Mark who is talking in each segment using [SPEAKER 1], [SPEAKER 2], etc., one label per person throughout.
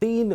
[SPEAKER 1] 3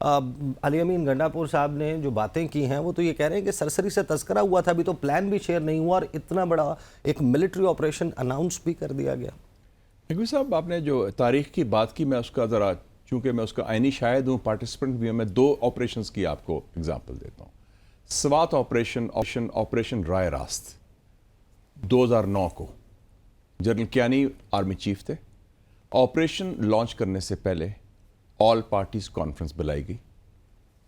[SPEAKER 1] علی امین گنڈاپور صاحب نے جو باتیں کی ہیں وہ تو یہ کہہ رہے ہیں کہ سرسری سے تذکرہ ہوا تھا, ابھی تو پلان بھی شیئر نہیں ہوا اور اتنا بڑا ایک ملٹری آپریشن اناؤنس بھی کر دیا گیا.
[SPEAKER 2] نقوی صاحب, آپ نے جو تاریخ کی بات کی, میں اس کا ذرا, چونکہ میں اس کا عینی شاہد ہوں, پارٹیسپینٹ بھی ہوں, میں 2 آپریشنز کی آپ کو اگزامپل دیتا ہوں. سوات آپریشن رائے راست 2009 کو جنرل کیانی آرمی چیف تھے. آپریشن لانچ کرنے سے پہلے آل پارٹیز کانفرنس بلائی گئی.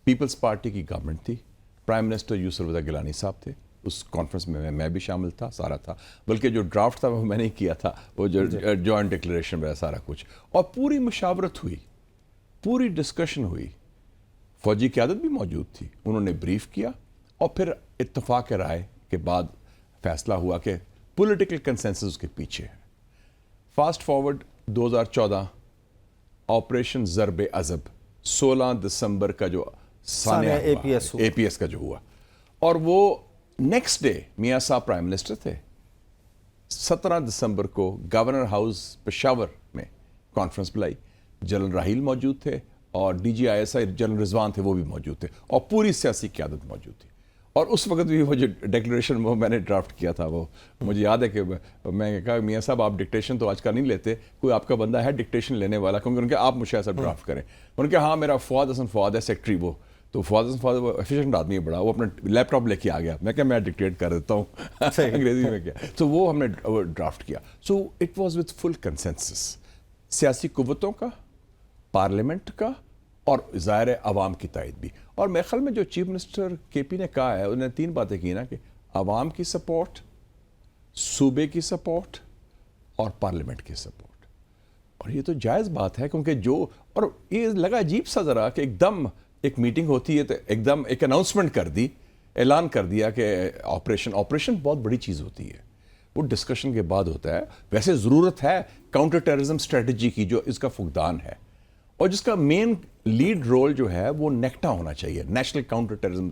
[SPEAKER 2] پیپلز پارٹی کی گورنمنٹ تھی, پرائم منسٹر یوسف رضا گیلانی صاحب تھے. اس کانفرنس میں بھی شامل تھا, سارا تھا, بلکہ جو ڈرافٹ تھا وہ میں نے کیا تھا, وہ جو جوائنٹ ڈکلیریشن وغیرہ سارا کچھ, اور پوری مشاورت ہوئی, پوری ڈسکشن ہوئی. فوجی قیادت بھی موجود تھی, انہوں نے بریف کیا اور پھر اتفاق رائے کے بعد فیصلہ ہوا کہ پولیٹیکل کنسنسس کے پیچھے ہے. Fast forward 2014 operation Zarb Azb 16 دسمبر کا جو سانحہ اے پی ایس کا جو ہوا, اور وہ نیکسٹ ڈے میاں صاحب پرائم منسٹر تھے. 17 دسمبر کو گورنر ہاؤس پشاور میں کانفرنس بلائی, جنرل راحیل موجود تھے اور D G I S I general Rizwan تھے, وہ بھی موجود تھے, اور پوری سیاسی قیادت موجود تھی. اور اس وقت بھی وہ جو ڈیکلیریشن وہ میں نے ڈرافٹ کیا تھا, وہ مجھے یاد ہے کہ میں نے کہا میاں صاحب آپ ڈکٹیشن تو آج کل نہیں لیتے, کوئی آپ کا بندہ ہے ڈکٹیشن لینے والا, کیونکہ ان کے آپ مجھے ایسا ڈرافٹ کریں. انہوں نے کہا ہاں میرا فواد حسن فواد ہے سیکٹری, وہ تو فواد حسن فواد وہ ایفیشینٹ آدمی ہے بڑا, وہ اپنا لیپ ٹاپ لے کے آ گیا. میں کہا میں ڈکٹیٹ کر دیتا ہوں انگریزی میں کیا, تو وہ ہم نے ڈرافٹ کیا. So it was with full consensus سیاسی قوتوں کا, پارلیمنٹ کا, اور ظاہر عوام کی تائید بھی. اور میرے خیال میں جو چیف منسٹر کے پی نے کہا ہے, انہوں نے 3 باتیں کی نا, کہ عوام کی سپورٹ, صوبے کی سپورٹ اور پارلیمنٹ کی سپورٹ. اور یہ تو جائز بات ہے, کیونکہ جو, اور یہ لگا عجیب سا ذرا کہ ایک دم ایک میٹنگ ہوتی ہے تو ایک دم ایک اناؤنسمنٹ کر دی, اعلان کر دیا کہ آپریشن بہت بڑی چیز ہوتی ہے, وہ ڈسکشن کے بعد ہوتا ہے. ویسے ضرورت ہے کاؤنٹر ٹیررزم اسٹریٹجی کی, جو اس کا فقدان ہے, اور جس کا مین لیڈ رول جو ہے وہ نیکٹا ہونا چاہیے, نیشنل کاؤنٹر ٹیررزم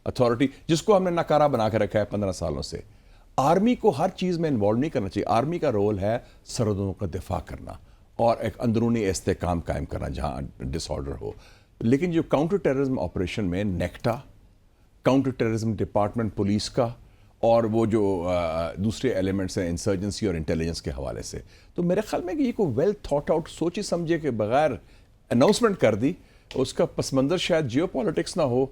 [SPEAKER 2] اتھارٹی, جس کو ہم نے ناکارہ بنا کے رکھا ہے 15 سالوں سے. آرمی کو ہر چیز میں انوالو نہیں کرنا چاہیے. آرمی کا رول ہے سرحدوں کا دفاع کرنا اور ایک اندرونی استحکام قائم کرنا جہاں ڈس آرڈر ہو. لیکن جو کاؤنٹر ٹیررزم آپریشن میں NACTA, counter terrorism department police کا, اور وہ جو دوسرے ایلیمنٹس ہیں انسرجنسی اور انٹیلیجنس کے حوالے سے, تو میرے خیال میں کہ یہ کوئی ویل تھاٹ آؤٹ سوچی سمجھے کے بغیر اناؤنسمنٹ کر دی. اس کا پس منظر شاید جیو پالیٹکس نہ ہو,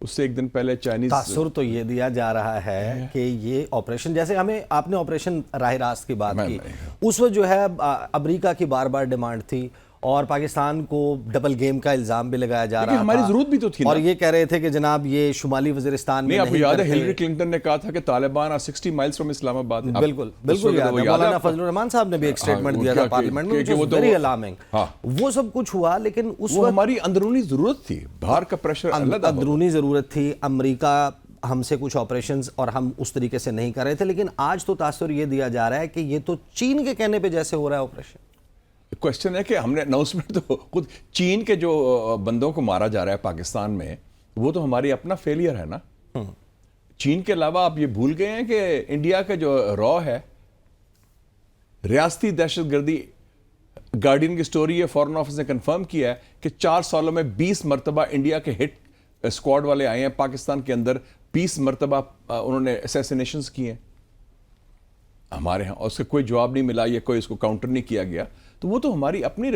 [SPEAKER 2] اس سے ایک دن پہلے چائنیز
[SPEAKER 1] تاثر تو یہ دیا جا رہا ہے کہ یہ آپریشن, جیسے ہمیں آپ نے آپریشن راہ راست کی بات کی, اس وقت جو ہے امریکہ کی بار بار ڈیمانڈ تھی, اور پاکستان کو ڈبل گیم کا الزام بھی لگایا جا رہا تھا.
[SPEAKER 2] ہماری ضرورت بھی تو تھی,
[SPEAKER 1] اور یہ کہہ رہے تھے کہ جناب یہ شمالی وزیرستان میں
[SPEAKER 2] نہیں. آپ کو یاد ہے ہلری کلنٹن نے کہا تھا کہ طالبان 60 مائلز فرام اسلام آباد.
[SPEAKER 1] بالکل بالکل یاد ہے, مولانا فضل الرحمان صاحب نے بھی ایک سٹیٹمنٹ دیا تھا پارلیمنٹ میں, وہ ویری الارمنگ. وہ سب کچھ ہوا, لیکن اس وقت
[SPEAKER 2] ہماری اندرونی ضرورت تھی, باہر کا پریشر
[SPEAKER 1] اندرونی ضرورت تھی. امریکہ ہم سے کچھ آپریشنز اور ہم اس طریقے سے نہیں کر رہے تھے, لیکن آج تو تاثر یہ دیا جا رہا ہے کہ یہ تو چین کے کہنے پہ جیسے ہو رہا ہے آپریشن.
[SPEAKER 2] کوشچن ہے کہ ہم نے اناؤنسمنٹ تو خود چین کے جو بندوں کو مارا جا رہا ہے پاکستان میں, وہ تو ہماری اپنا فیلئر ہے نا. چین کے علاوہ آپ یہ بھول گئے ہیں کہ انڈیا کا جو را ہے ریاستی دہشت گردی, گارڈین کی سٹوری ہے, فارن آفس نے کنفرم کیا ہے کہ 4 سالوں میں 20 مرتبہ انڈیا کے ہٹ اسکواڈ والے آئے ہیں پاکستان کے اندر, 20 مرتبہ انہوں نے اسیسینیشنز کیے ہیں ہمارے ہاں, اور اس کا کوئی جواب نہیں ملا, یا کوئی اس کو کاؤنٹر نہیں کیا گیا. تو وہ تو ہماری اپنی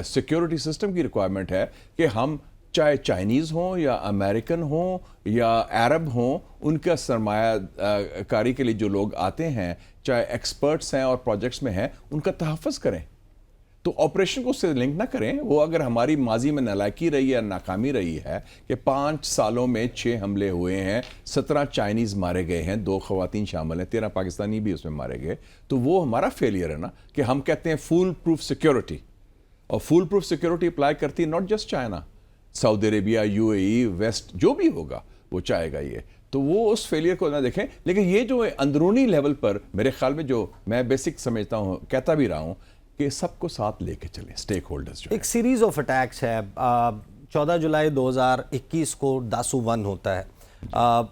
[SPEAKER 2] سیکیورٹی سسٹم کی ریکوائرمنٹ ہے کہ ہم چاہے چائنیز ہوں یا امریکن ہوں یا عرب ہوں, ان کا سرمایہ کاری کے لیے جو لوگ آتے ہیں, چاہے ایکسپرٹس ہیں اور پروجیکٹس میں ہیں, ان کا تحفظ کریں. تو آپریشن کو اس سے لنک نہ کریں. وہ اگر ہماری ماضی میں نالائکی رہی ہے, ناکامی رہی ہے کہ 5 سالوں میں 6 حملے ہوئے ہیں, 17 چائنیز مارے گئے ہیں, 2 خواتین شامل ہیں, 13 پاکستانی بھی اس میں مارے گئے, تو وہ ہمارا فیلئر ہے نا کہ ہم کہتے ہیں فول پروف سیکیورٹی. اور فول پروف سیکیورٹی اپلائی کرتی ہے not just China, Saudi Arabia, U A E, west, جو بھی ہوگا وہ چاہے گا یہ. تو وہ اس فیلئر کو نہ دیکھیں. لیکن یہ جو اندرونی لیول پر میرے خیال میں جو میں بیسک سمجھتا ہوں, کہتا بھی رہا ہوں, کہ سب کو ساتھ لے کے چلیں, سٹیک ہولڈرز جو
[SPEAKER 1] ایک سیریز آف اٹیکس ہے. 14 جولائی 2021 کو داسو 1 ہوتا ہے.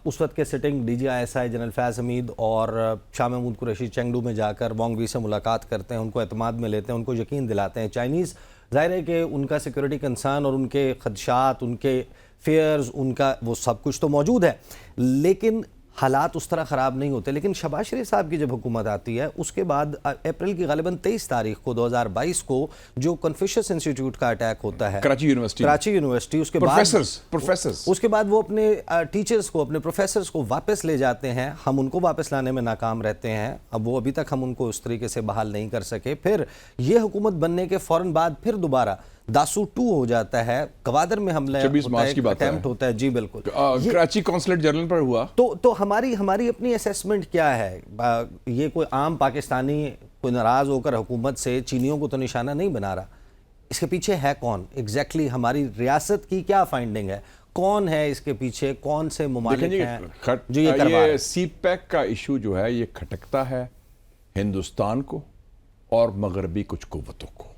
[SPEAKER 1] اس وقت کے sitting D G I S I general Faiz Hameed اور شاہ محمود قریشی چنگڈو میں جا کر وانگ وی سے ملاقات کرتے ہیں, ان کو اعتماد میں لیتے ہیں, ان کو یقین دلاتے ہیں. چائنیز ظاہر ہے کہ ان کا سیکورٹی کنسرن اور ان کے خدشات، ان کے فیئرز، ان کا وہ سب کچھ تو موجود ہے، لیکن حالات اس طرح خراب نہیں ہوتے. لیکن شہباز شریف صاحب کی جب حکومت آتی ہے اس کے بعد اپریل کی غالباً 23 تاریخ کو 2022 کو جو کنفیوشس انسٹیٹیوٹ کا اٹیک ہوتا ہے
[SPEAKER 2] کراچی یونیورسٹی،
[SPEAKER 1] اس کے
[SPEAKER 2] پروفیسرز
[SPEAKER 1] اس کے بعد وہ اپنے ٹیچرز کو، اپنے پروفیسرز کو واپس لے جاتے ہیں. ہم ان کو واپس لانے میں ناکام رہتے ہیں. اب وہ ابھی تک ہم ان کو اس طریقے سے بحال نہیں کر سکے. پھر یہ حکومت بننے کے فوراً بعد پھر دوبارہ داسو 2 ہو جاتا ہے، گوادر میں حملہ
[SPEAKER 2] 26 مارچ کی بات
[SPEAKER 1] اٹیمپٹ ہوتا ہے. جی بالکل.
[SPEAKER 2] کراچی قونصلیٹ جنرل پر ہوا.
[SPEAKER 1] تو ہماری اپنی اسیسمنٹ کیا ہے؟ یہ کوئی عام پاکستانی کوئی ناراض ہو کر حکومت سے چینیوں کو تو نشانہ نہیں بنا رہا. اس کے پیچھے ہے کون ایگزیکٹلی؟ ہماری ریاست کی کیا فائنڈنگ ہے؟ کون ہے اس کے پیچھے؟ کون سے ممالک ہیں جو یہ کروا رہے ہیں؟
[SPEAKER 2] سی پیک کا ایشو جو ہے یہ کھٹکتا ہے ہندوستان کو اور مغربی کچھ قوتوں کو.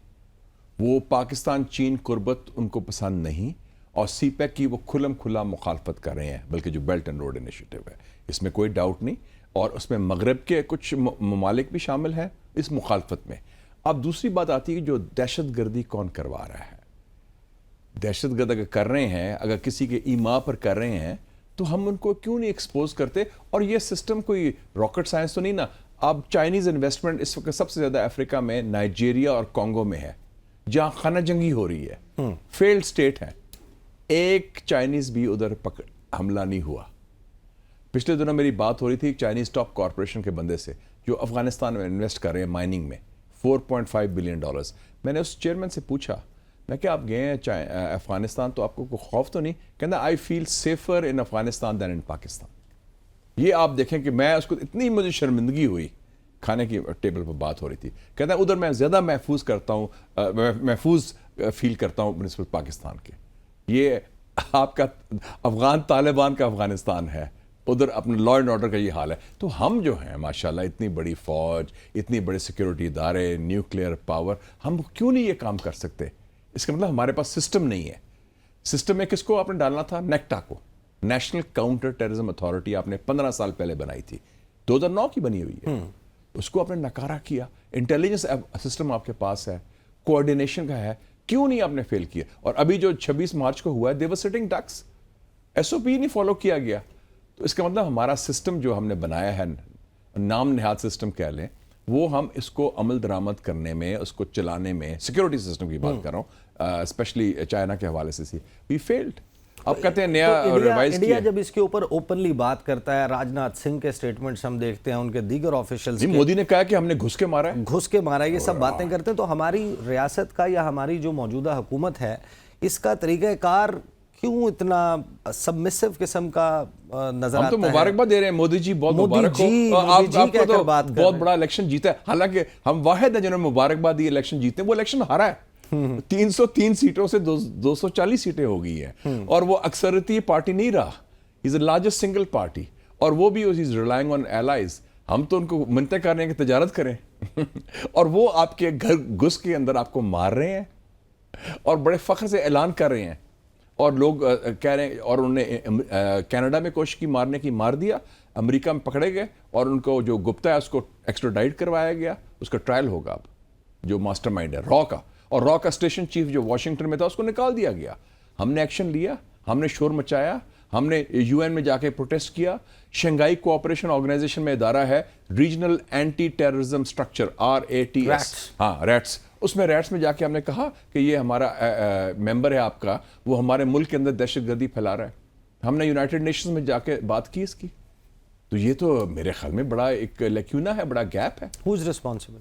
[SPEAKER 2] وہ پاکستان چین قربت ان کو پسند نہیں، اور سی پیک کی وہ کھلم کھلا مخالفت کر رہے ہیں، بلکہ جو بیلٹ اینڈ روڈ انیشیٹو ہے اس میں کوئی ڈاؤٹ نہیں، اور اس میں مغرب کے کچھ ممالک بھی شامل ہیں اس مخالفت میں. اب دوسری بات آتی ہے جو دہشت گردی کون کروا رہا ہے. دہشت گرد اگر کر رہے ہیں، اگر کسی کے ایما پر کر رہے ہیں، تو ہم ان کو کیوں نہیں ایکسپوز کرتے؟ اور یہ سسٹم کوئی راکٹ سائنس تو نہیں نا. اب چائنیز انویسٹمنٹ اس وقت سب سے زیادہ افریقہ میں نائجیریا اور کانگو میں ہے، جہاں خانہ جنگی ہو رہی ہے، فیلڈ سٹیٹ ہے. ایک چائنیز بھی ادھر حملہ نہیں ہوا. پچھلے دنوں میری بات ہو رہی تھی چائنیز ٹاپ کارپوریشن کے بندے سے جو افغانستان میں انویسٹ کر رہے ہیں مائننگ میں $4.5 بلین. میں نے اس چیئرمین سے پوچھا، میں کہ آپ گئے ہیں افغانستان تو آپ کو کوئی خوف تو نہیں؟ کہنا آئی فیل سیفر ان افغانستان دین ان پاکستان. یہ آپ دیکھیں کہ میں اس کو اتنی مجھے شرمندگی ہوئی، کھانے کی ٹیبل پر بات ہو رہی تھی، کہتا ہے ادھر میں زیادہ محفوظ کرتا ہوں، محفوظ فیل کرتا ہوں بنسبت پاکستان کے. یہ آپ کا افغان طالبان کا افغانستان ہے، ادھر اپنے لا اینڈ آرڈر کا یہ حال ہے. تو ہم جو ہیں ماشاءاللہ اتنی بڑی فوج، اتنی بڑے سیکیورٹی ادارے، نیوکلیئر پاور، ہم کیوں نہیں یہ کام کر سکتے؟ اس کا مطلب ہمارے پاس سسٹم نہیں ہے. سسٹم میں کس کو آپ نے ڈالنا تھا؟ نیکٹا کو، نیشنل کاؤنٹر ٹیررزم اتھارٹی آپ نے 15 سال پہلے بنائی تھی، 2009 کی بنی ہوئی ہے. اس کو آپ نے نکارا کیا. انٹیلیجنس سسٹم آپ کے پاس ہے، کوآرڈینیشن کا ہے، کیوں نہیں آپ نے فیل کیا؟ اور ابھی جو 26 مارچ کو ہوا ہے، دے ور سٹنگ ڈکس، SOP نہیں فالو کیا گیا. تو اس کا مطلب ہمارا سسٹم جو ہم نے بنایا ہے، نام نہاد سسٹم کہہ لیں، وہ ہم اس کو عمل درآمد کرنے میں، اس کو چلانے میں، سیکیورٹی سسٹم کی بات کر رہا ہوں، اسپیشلی چائنا کے حوالے سے، وی فیلڈ. اب کہتے ہیں نیا ریوائز کیا.
[SPEAKER 1] انڈیا جب اس کے اوپر اوپنلی بات کرتا ہے، راجناتھ سنگھ کے سٹیٹمنٹس ہم دیکھتے ہیں، ان کے دیگر آفیشلز کے،
[SPEAKER 2] مودی نے کہا کہ ہم نے گھس کے مارا ہے،
[SPEAKER 1] یہ سب باتیں کرتے ہیں. تو ہماری ریاست کا یا ہماری جو موجودہ حکومت ہے، اس کا طریقہ کار کیوں اتنا سبمسو قسم کا نظر آتا ہے؟
[SPEAKER 2] ہم تو مبارکباد دے رہے ہیں مودی جی، بہت مبارک ہو. آپ کو تو بہت بڑا الیکشن جیتا ہے، حالانکہ ہم واحد ہیں جنہوں نے مبارکباد دی الیکشن جیتے. وہ الیکشن ہارا ہے، 303 سیٹوں سے 240 سیٹیں ہو گئی ہیں، اور وہ اکثریتی پارٹی نہیں رہا. از اے لارجسٹ سنگل پارٹی، اور وہ بھی از ریلائنگ آن ایلائز. ہم تو ان کو منتیں کر رہے ہیں کہ تجارت کریں، اور وہ آپ کے گھر گھس کے اندر آپ کو مار رہے ہیں، اور بڑے فخر سے اعلان کر رہے ہیں. اور لوگ کہہ رہے ہیں، اور انہوں نے کینیڈا میں کوشش کی مارنے کی، مار دیا. امریکہ میں پکڑے گئے، اور ان کو جو گپتا ہے اس کو ایکسٹراڈائٹ کروایا گیا. اس کا ٹرائل ہوگا اب، جو ماسٹر مائنڈ ہے را کا. اور را کا اسٹیشن چیف جو واشنگٹن میں تھا، اس کو نکال دیا گیا. ہم نے ایکشن لیا، ہم نے شور مچایا، ہم نے UN میں جا کے پروٹیسٹ کیا. شنگھائی کوآپریشن آرگنائزیشن میں ادارہ ہے regional anti terrorism structure, RATS، ہاں ریٹس. اس میں ریٹس میں جا کے ہم نے کہا کہ یہ ہمارا ممبر ہے آپ کا، وہ ہمارے ملک کے اندر دہشت گردی پھیلا رہا ہے. ہم نے یونائٹڈ نیشنز میں جا کے بات کی اس کی. تو یہ تو میرے خیال میں بڑا ایک لیکیونا ہے، بڑا گیپ ہے.
[SPEAKER 1] Who is responsible?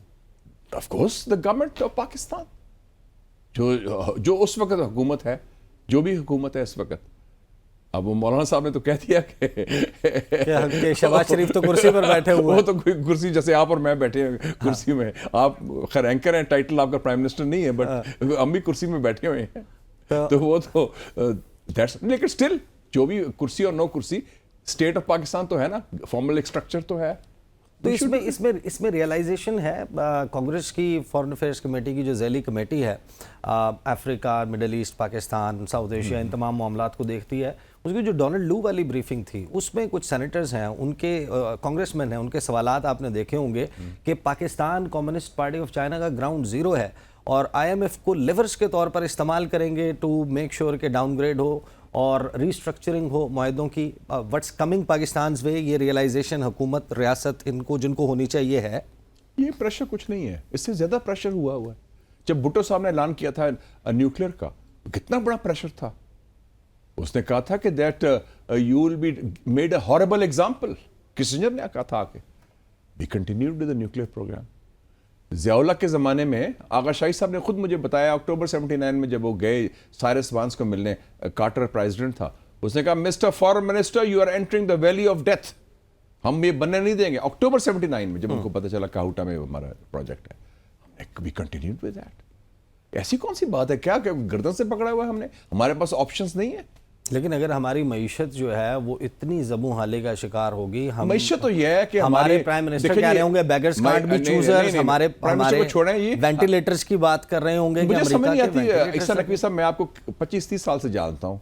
[SPEAKER 2] Of course the government of Pakistan, جو اس وقت حکومت ہے، جو بھی حکومت ہے اس وقت. اب وہ مولانا صاحب نے تو کہہ دیا کہ
[SPEAKER 1] شہباز شریف تو کرسی پر بیٹھے ہوئے،
[SPEAKER 2] وہ تو کوئی کرسی جیسے آپ اور میں بیٹھے ہیں کرسی میں. آپ خیر اینکر ہیں، ٹائٹل آپ کا پرائم منسٹر نہیں ہے، بٹ ہم بھی کرسی میں بیٹھے ہوئے ہیں. تو وہ تو لیکن اسٹل جو بھی کرسی اور نو کرسی، اسٹیٹ آف پاکستان تو ہے نا، فارمل اسٹرکچر تو ہے.
[SPEAKER 1] تو اس میں ریئلائزیشن ہے کانگریس کی فارن افیئرس کمیٹی کی جو ذیلی کمیٹی ہے، Africa, middle east, Pakistan, south Asia, ان تمام معاملات کو دیکھتی ہے. اس کی جو ڈونلڈ لو والی بریفنگ تھی، اس میں کچھ سینیٹرز ہیں، ان کے کانگریس مین ہیں، ان کے سوالات آپ نے دیکھے ہوں گے کہ Pakistan communist party of China کا گراؤنڈ زیرو ہے، اور IMF کو لیورس کے طور پر استعمال کریں گے ٹو میک شیور کہ ڈاؤن گریڈ ہو اور ریسٹرکچرنگ ہو معاہدوں کی. وٹس کمنگ پاکستانز وے, یہ ریئلائزیشن حکومت ریاست جن کو ہونی چاہیے ہے؟
[SPEAKER 2] یہ پریشر کچھ نہیں ہے, اس سے زیادہ پریشر ہوا ہے. جب بھٹو صاحب نے اعلان کیا تھا نیوکلیئر کا, کتنا بڑا پریشر تھا. اس نے کہا تھا کہ that you will be made a horrible example. Kissinger نے کہا تھا کہ we continued with the nuclear programme. Zia ullah کے زمانے میں آغا شاہی صاحب نے خود مجھے بتایا, اکتوبر 79 میں جب وہ گئے سائرس وانس کو ملنے, کارٹر پریزیڈنٹ تھا, اس نے کہا Mr foreign minister you are entering the valley of death, ہم یہ بننے نہیں دیں گے. اکتوبر 79 میں جب ان کو پتہ چلا کاہوٹا میں ہمارا پروجیکٹ ہے, ہم نے وی کنٹینیوڈ ود دیٹ. ایسی کون سی بات ہے, کیا گردن سے پکڑا ہوا ہے ہم نے, ہمارے پاس آپشنز نہیں ہے.
[SPEAKER 1] لیکن اگر ہماری معیشت جو ہے وہ اتنی زبوں حالے کا شکار ہوگی,
[SPEAKER 2] معیشت تو یہ ہے کہ
[SPEAKER 1] ہمارے پرائم منسٹر کہہ رہے ہوں گے بیگرز کانٹ بی چوزرز, ہمارے وینٹیلیٹرز کی بات کر رہے ہوں گے.
[SPEAKER 2] مجھے سمجھ نہیں آتی احسان نقوی صاحب, میں آپ کو 25-30 سال سے جانتا ہوں,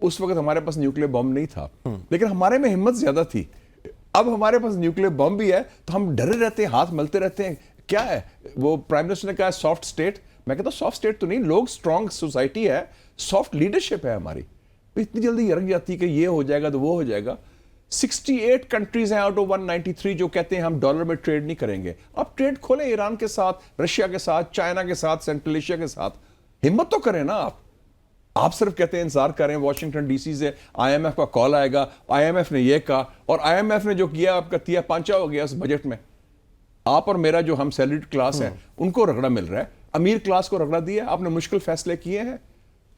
[SPEAKER 2] اس وقت ہمارے پاس نیوکلیئر بم نہیں تھا, لیکن ہمارے میں ہمت زیادہ تھی. اب ہمارے پاس نیوکلیئر بم بھی ہے تو ہم ڈرے رہتے ہیں, ہاتھ ملتے رہتے ہیں. کیا ہے وہ پرائم منسٹر نے کہا سافٹ اسٹیٹ, میں کہتا ہوں سافٹ اسٹیٹ تو نہیں, لوگ اسٹرانگ سوسائٹی ہے, سافٹ لیڈرشپ ہے ہماری. اتنی جلدی یرک جاتی کہ یہ ہو جائے گا تو وہ ہو جائے گا. 68 کنٹریز ہیں آؤٹ آف 193 جو کہتے ہیں ہم ڈالر میں ٹریڈ نہیں کریں گے. اب ٹریڈ کھولیں ایران کے ساتھ, رشیا کے ساتھ, چائنا کے ساتھ, سینٹرل ایشیا کے ساتھ. ہمت تو کریں نا آپ صرف کہتے ہیں انتظار کریں واشنگٹن ڈی سی سے IMF کا کال آئے گا, IMF نے یہ کہا, اور IMF نے جو کیا آپ کا تیا پانچا ہو گیا اس بجٹ میں. آپ اور میرا جو ہم سیلریڈ کلاس ہیں ان کو رگڑا مل رہا ہے, امیر کلاس کو رگڑا دیا. آپ نے مشکل فیصلے کیے ہیں,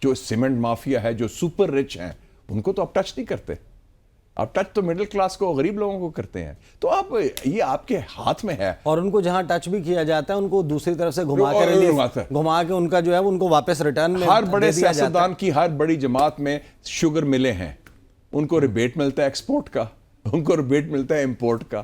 [SPEAKER 2] جو سیمنٹ مافیا ہے, جو سپر رچ ہیں, ان کو تو آپ ٹچ نہیں کرتے. آپ ٹچ تو مڈل کلاس کو, غریب لوگوں کو کرتے ہیں. تو آپ یہ آپ کے ہاتھ میں ہے.
[SPEAKER 1] اور ان کو جہاں ٹچ بھی کیا جاتا ہے ان کو دوسری طرف سے گھما کے ان کا جو ہے ان کو واپس ریٹرن میں
[SPEAKER 2] ہر بڑے سیاستدان کی ہر بڑی جماعت میں شوگر ملے ہیں, ان کو ریبیٹ ملتا ہے ایکسپورٹ کا, ان کو ریبیٹ ملتا ہے امپورٹ کا.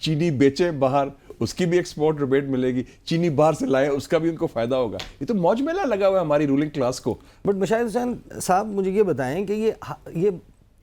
[SPEAKER 2] چینی بیچے باہر, اس کی بھی ایکسپورٹ ریبیٹ ملے گی. چینی باہر سے لائے, اس کا بھی ان کو فائدہ ہوگا. یہ تو موج میلہ لگا ہوا ہے ہماری رولنگ کلاس کو.
[SPEAKER 1] بٹ مشاہد حسین صاحب مجھے یہ بتائیں کہ یہ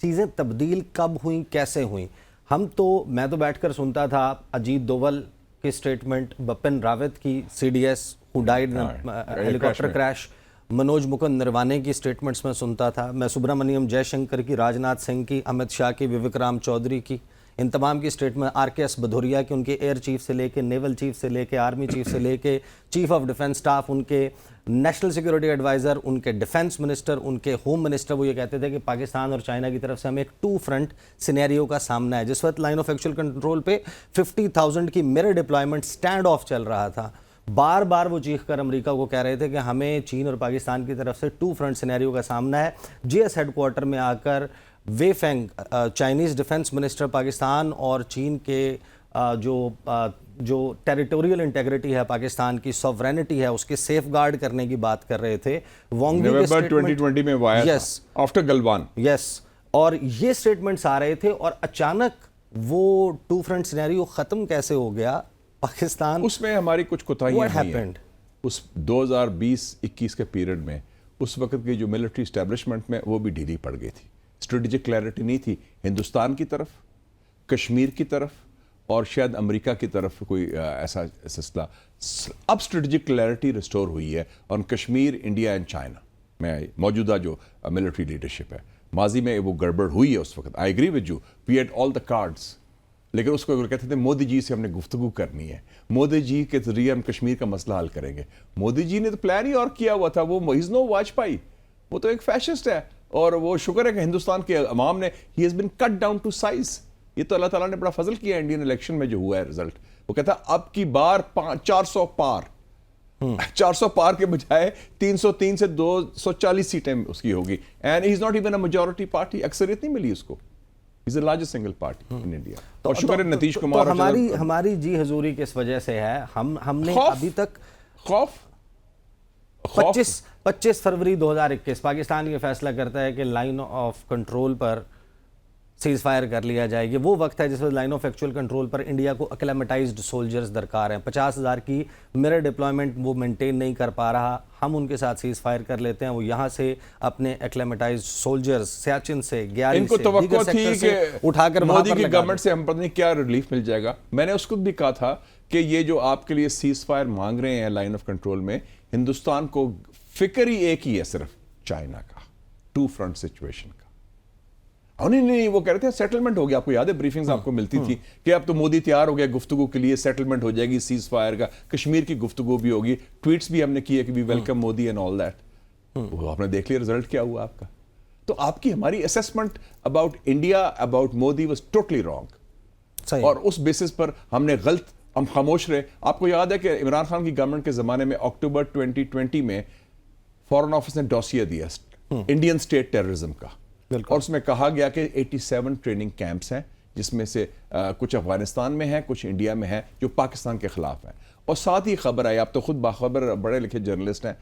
[SPEAKER 1] چیزیں تبدیل کب ہوئیں, کیسے ہوئیں؟ میں تو بیٹھ کر سنتا تھا اجیت دوول کی سٹیٹمنٹ, بپن راوت کی CDS who died in helicopter crash, Manoj Mukund Naravane کی سٹیٹمنٹس میں سنتا تھا, میں سبرامنیم جے شنکر کی, راجناتھ سنگھ کی, امت شاہ کی, وویک رام چودھری کی, ان تمام کی اسٹیٹمنٹ, RKS بھدوریا کی, ان کے ایئر چیف سے لے کے نیول چیف سے لے کے آرمی چیف سے لے کے چیف آف ڈیفنس سٹاف, ان کے نیشنل سیکورٹی ایڈوائزر, ان کے ڈیفنس منسٹر, ان کے ہوم منسٹر, وہ یہ کہتے تھے کہ پاکستان اور چائنا کی طرف سے ہمیں ایک 2 فرنٹ سینیریو کا سامنا ہے. جس وقت لائن آف ایکچوئل کنٹرول پہ 50,000 کی میرر ڈپلائمنٹ اسٹینڈ آف چل رہا تھا, بار بار وہ چیخ کر امریکہ کو کہہ رہے تھے کہ ہمیں چین اور پاکستان کی طرف سے 2 فرنٹ سینیریو کا سامنا ہے. GS ہیڈ کوارٹر میں آ کر Wei Fenghe Chinese defence minister Pakistan اور چین کے جو ٹیریٹوریل انٹیگریٹی ہے پاکستان کی, سوورینٹی ہے, اس کے سیف گارڈ کرنے کی بات کر رہے تھے.
[SPEAKER 2] نومبر 2020 میں وہ آیا تھا آفٹر گلوان.
[SPEAKER 1] اور یہ سٹیٹمنٹس آ رہے تھے, اور اچانک وہ 2 فرنٹ سینیریو ختم کیسے ہو گیا پاکستان؟
[SPEAKER 2] اس میں ہماری کچھ کوتاہیاں ہوئی ہیں. اس 2020-21 کے پیریڈ میں اس وقت کی جو ملٹری اسٹیبلشمنٹ میں وہ بھی ڈھیلی پڑ گئی تھی. اسٹریٹجک کلیئرٹی نہیں تھی ہندوستان کی طرف, کشمیر کی طرف, اور شاید امریکہ کی طرف کوئی ایسا سلسلہ. اب اسٹریٹجک کلیئرٹی ریسٹور ہوئی ہے آن کشمیر, انڈیا اینڈ چائنا میں موجودہ جو ملٹری لیڈرشپ ہے. ماضی میں وہ گڑبڑ ہوئی ہے اس وقت, I agree with you, we had all the cards, لیکن اس کو کہتے تھے مودی جی سے ہم نے گفتگو کرنی ہے, مودی جی کے ذریعے ہم کشمیر کا مسئلہ حل کریں گے. مودی جی نے تو پلان ہی اور کیا ہوا تھا, وہ از نو واجپائی, وہ تو ایک فیشسٹ ہے. اور وہ شکر ہے کہ ہندوستان کے عوام نے ہی has been cut down to size. یہ تو اللہ تعالیٰ نے بڑا فضل کیا انڈین الیکشن میں جو ہوا ہے رزلٹ. وہ کہتا ہے اب کی بار 400 پار, 400 پار کے بجائے 303 سے 240 سیٹیں اس کی ہوگی. And he is not even a majority party, اکثریت نہیں ملی اس کو. He's the largest single party in India. اور شکر ہے نتیش کمار.
[SPEAKER 1] ہماری جی حضوری کس وجہ سے ہے؟ ہم نے ابھی تک
[SPEAKER 2] خوف
[SPEAKER 1] 25 فروری 2021 پاکستان یہ فیصلہ کرتا ہے کہ line of control per cease fire کر لیا جائے. یہ وہ وقت ہے جس میں line of actual control per India کو اکلیمیٹائزڈ سولجرز درکار ہیں. 50,000 کی میرر ڈپلائمنٹ وہ مینٹین نہیں کر پا رہا, ہم ان کے ساتھ سیز فائر کر لیتے ہیں, وہ یہاں سے اپنے اکلیمیٹائزڈ سولجرز سیاچن سے, گیاری
[SPEAKER 2] ان کو
[SPEAKER 1] سے,
[SPEAKER 2] توقع
[SPEAKER 1] دیگر
[SPEAKER 2] تھی
[SPEAKER 1] سیکٹر سے
[SPEAKER 2] کہ
[SPEAKER 1] اٹھا کر وہاں
[SPEAKER 2] مودی
[SPEAKER 1] پر
[SPEAKER 2] کی
[SPEAKER 1] لگا
[SPEAKER 2] گورنمنٹ سے ہم پتہ نہیں کیا ریلیف مل جائے گا. میں نے اس کو بھی کہا تھا کہ یہ جو آپ کے لیے سیز فائر مانگ رہے ہیں لائن آف کنٹرول میں, ہندوستان کو فکر ہی ایک ہی ہے صرف, چائنا کا, ٹو فرنٹ سچویشن کا. نہیں وہ کہہ رہے تھے سیٹلمنٹ ہو گیا, آپ کو یاد ہے بریفنگز آپ کو ملتی تھی کہ اب تو مودی تیار ہو گیا گفتگو کے لیے, سیٹلمنٹ ہو جائے گی سیز فائر کا, کشمیر کی گفتگو بھی ہوگی, ٹویٹس بھی ہم نے کیے کہ we welcome Modi and all that. وہ آپ نے دیکھ لیا رزلٹ کیا ہوا آپ کا. تو آپ کی ہماری assessment about India, about Modi was totally wrong, اور اس بیسس پر ہم نے غلط, ہم خاموش رہے. آپ کو یاد ہے کہ عمران خان کی گورنمنٹ کے زمانے میں اکتوبر 2020 میں فارن آفس نے ڈوسیے دیا انڈین اسٹیٹ ٹیررزم کا, اور اس میں کہا گیا کہ 87 ٹریننگ کیمپس ہیں, جس میں سے کچھ افغانستان میں ہیں, کچھ انڈیا میں ہیں, جو پاکستان کے خلاف ہیں. اور ساتھ ہی خبر آئی, آپ تو خود باخبر بڑے لکھے جرنلسٹ ہیں,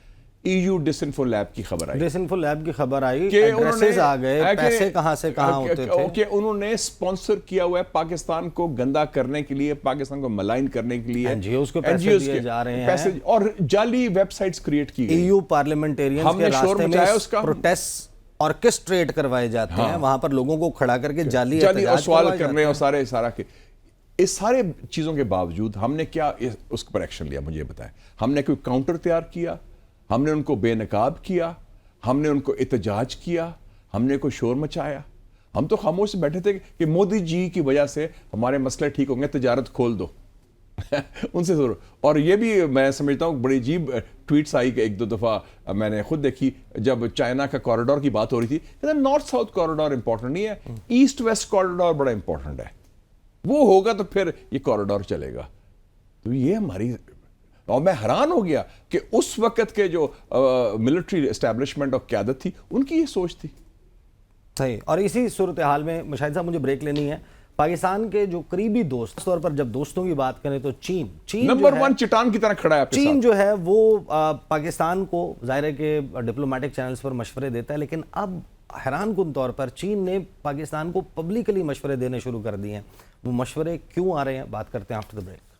[SPEAKER 2] EU ڈسنفو لیب کی خبر آئی,
[SPEAKER 1] ڈسنفو لیب کی خبر آئی,
[SPEAKER 2] کہ
[SPEAKER 1] ایڈریسز آ گئے, پیسے کہاں سے کہاں ہوتے تھے,
[SPEAKER 2] کہ انہوں نے سپانسر کیا ہوا ہے پاکستان کو گندا کرنے کے لیے, پاکستان کو ملائن کرنے کے لیے,
[SPEAKER 1] NGOs کو پیسے دیے جا رہے ہیں,
[SPEAKER 2] اور جعلی ویب سائٹس کریٹ کی گئی.
[SPEAKER 1] EU پارلیمنٹیرینز کے راستے میں پروٹیسٹ آرکسٹریٹ کروائے جاتے ہیں, وہاں پر لوگوں کو کھڑا کر کے جعلی
[SPEAKER 2] سوال کرنے, اور سارا کے اس سارے چیزوں کے باوجود ہم نے کیا اس پر ایکشن لیا, مجھے بتائیں. ہم نے کوئی کاؤنٹر تیار کیا, ہم نے ان کو بے نقاب کیا, ہم نے ان کو احتجاج کیا, ہم نے کوئی شور مچایا؟ ہم تو خاموش سے بیٹھے تھے کہ مودی جی کی وجہ سے ہمارے مسئلے ٹھیک ہوں گے, تجارت کھول دو ان سے ضرور. اور یہ بھی میں سمجھتا ہوں بڑی عجیب ٹویٹس آئی کہ ایک دو دفعہ میں نے خود دیکھی, جب چائنا کا کوریڈور کی بات ہو رہی تھی, نارتھ ساؤتھ کوریڈور امپورٹنٹ نہیں ہے, ایسٹ ویسٹ کوریڈور بڑا امپورٹنٹ ہے, وہ ہوگا تو پھر یہ کوریڈور چلے گا. تو یہ ہماری, اور میں حیران ہو گیا کہ اس وقت کے جو ملٹری اسٹیبلشمنٹ اور قیادت تھی, ان کی یہ سوچ تھی.
[SPEAKER 1] صحیح. اور اسی صورتحال میں مشاہد صاحب مجھے بریک لینی ہے. پاکستان کے جو قریبی دوست, طور پر جب دوستوں کی بات کریں تو چین
[SPEAKER 2] نمبر 1 چٹان کی طرح کھڑا ہے آپ کے ساتھ.
[SPEAKER 1] چین جو ہے وہ پاکستان کو ظاہر ہے کہ ڈپلومیٹک چینلز پر مشورے دیتا ہے, لیکن اب حیران کن طور پر چین نے پاکستان کو پبلکلی مشورے دینے شروع کر دیے ہیں. وہ مشورے کیوں آ رہے ہیں, بات کرتے ہیں آفٹر دی بریک.